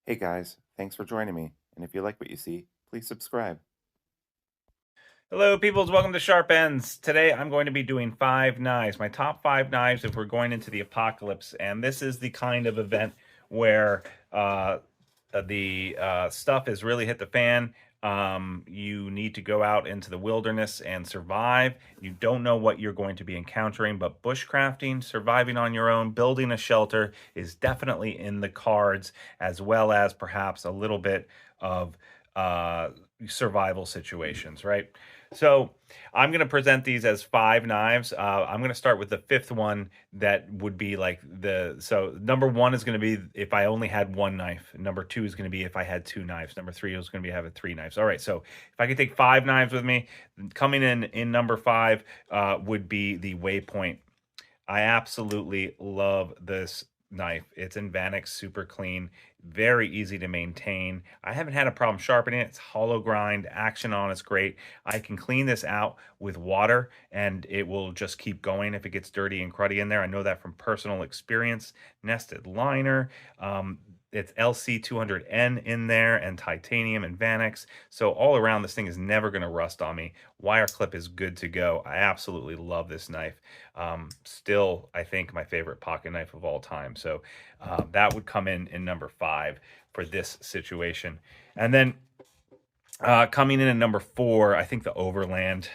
Hey guys, thanks for joining me. And if you like what you see, please subscribe. Hello, peoples. Welcome to Sharp Ends. Today, I'm going to be doing 5 knives, my top 5 knives if we're going into the apocalypse. And this is the kind of event where the stuff has really hit the fan. You need to go out into the wilderness and survive. You don't know what you're going to be encountering, but bushcrafting, surviving on your own, building a shelter is definitely in the cards, as well as perhaps a little bit of uh, survival situations, right? So I'm going to present these as 5 knives. I'm going to start with the fifth one that would be like so number one is going to be if I only had one knife. Number two is going to be if I had two knives. Number three is going to be having 3 knives. All right. So if I could take 5 knives with me, coming in number five would be the Waypoint. I absolutely love this knife. It's in Vanex, super clean, very easy to maintain. I haven't had a problem sharpening it. It's hollow grind, action on it's great. I can clean this out with water and it will just keep going if it gets dirty and cruddy in there. I know that from personal experience. Nested liner, it's LC200N in there and titanium and Vanex. So all around this thing is never going to rust on me. Wire clip is good to go. I absolutely love this knife. Still, I think my favorite pocket knife of all time. So that would come in number five for this situation. And then coming in at number four, I think the Overland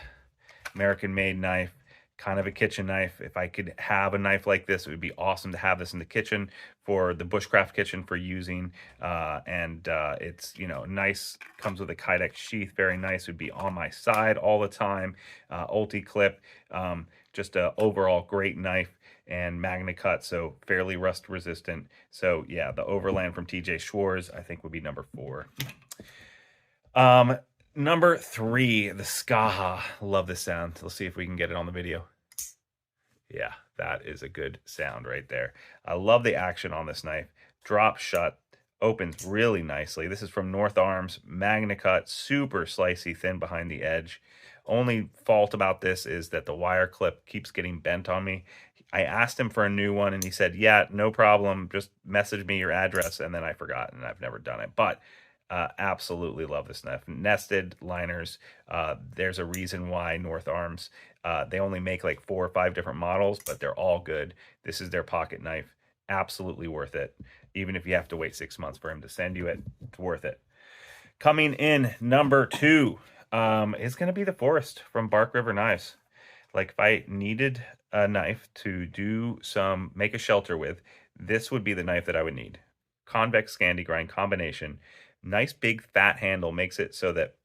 American made knife, kind of a kitchen knife. If I could have a knife like this, it would be awesome to have this in the kitchen for the bushcraft kitchen for using. It's, nice, comes with a Kydex sheath, very nice, would be on my side all the time. Ulti clip, just a overall great knife and magna cut, so fairly rust resistant. So yeah, the Overland from TJ Schwartz, I think would be number four. Number three, the Skaha. Love this sound. Let's see if we can get it on the video. Yeah, that is a good sound right there. I love the action on this knife. Drop shut, opens really nicely. This is from North Arms, Magna Cut, super slicey, thin behind the edge. Only fault about this is that the wire clip keeps getting bent on me. I asked him for a new one and he said, yeah, no problem. Just message me your address. And then I forgot and I've never done it. But absolutely love this knife. Nested liners. There's a reason why North Arms, they only make like 4 or 5 different models, but they're all good. This is their pocket knife. Absolutely worth it. Even if you have to wait 6 months for him to send you it, it's worth it. Coming in number two is going to be the Forest from Bark River Knives. Like if I needed a knife to make a shelter with, this would be the knife that I would need. Convex Scandi grind combination. Nice big fat handle makes it so that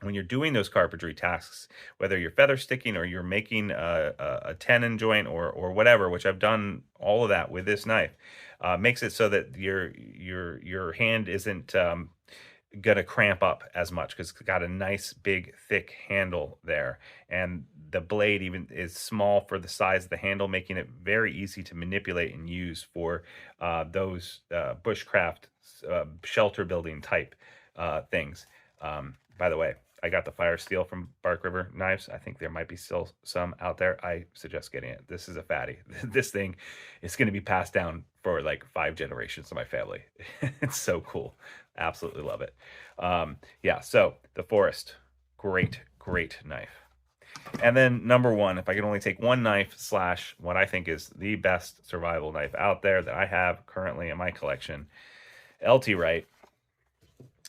when you're doing those carpentry tasks, whether you're feather sticking or you're making a tenon joint or whatever, which I've done all of that with this knife, makes it so that your hand isn't gonna cramp up as much because it's got a nice big thick handle there, and the blade even is small for the size of the handle, making it very easy to manipulate and use for those bushcraft shelter building type things. By the way, I got the fire steel from Bark River Knives. I think there might be still some out there. I suggest getting it. This is a fatty. This thing is going to be passed down for like 5 generations of my family. It's so cool. Absolutely love it. Yeah, so the Forest, great, great knife. And then number one, if I could only take one knife slash what I think is the best survival knife out there that I have currently in my collection, LT Wright,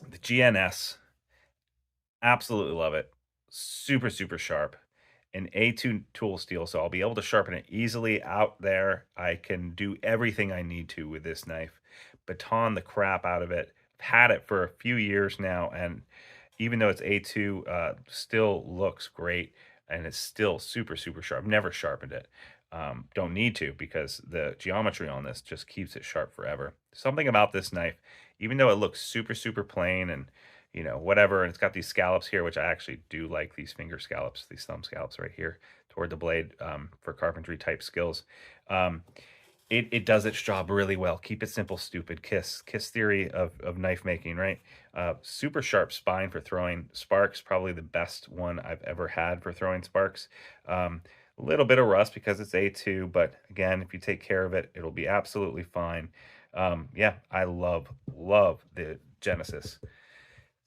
the GNS. Absolutely love it. Super, super sharp. An A2 tool steel, so I'll be able to sharpen it easily out there. I can do everything I need to with this knife. Baton the crap out of it. I've had it for a few years now, and even though it's A2, still looks great, and it's still super, super sharp. I've never sharpened it. Don't need to because the geometry on this just keeps it sharp forever. Something about this knife, even though it looks super, super plain and whatever. And it's got these scallops here, which I actually do like these finger scallops, these thumb scallops right here toward the blade for carpentry type skills. It does its job really well. Keep it simple, stupid. Kiss theory of knife making, right? Super sharp spine for throwing sparks. Probably the best one I've ever had for throwing sparks. A little bit of rust because it's A2, but again, if you take care of it, it'll be absolutely fine. Yeah, I love love the Genesis.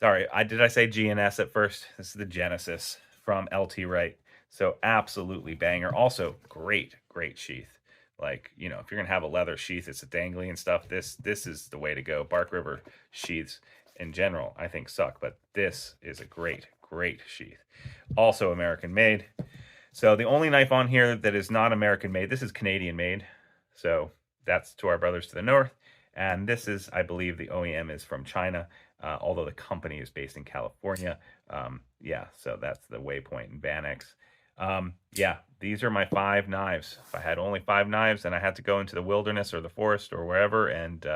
Sorry, did I say GNS at first? This is the Genesis from LT Wright. So absolutely banger. Also great, great sheath. Like, you know, if you're gonna have a leather sheath, it's a dangly and stuff. This is the way to go. Bark River sheaths in general, I think suck, but this is a great, great sheath. Also American made. So the only knife on here that is not American made, this is Canadian made. So that's to our brothers to the north. And this is, I believe the OEM is from China, although the company is based in California. Yeah, so that's the Waypoint and Banex. Yeah, these are my 5 knives. If I had only 5 knives and I had to go into the wilderness or the forest or wherever and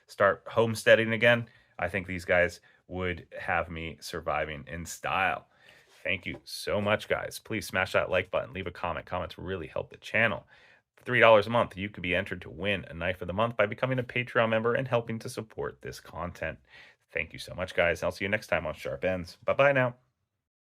start homesteading again, I think these guys would have me surviving in style. Thank you so much, guys. Please smash that like button. Leave a comment. Comments really help the channel. For $3 a month, you could be entered to win a knife of the month by becoming a Patreon member and helping to support this content. Thank you so much, guys. I'll see you next time on Sharp Ends. Bye-bye now.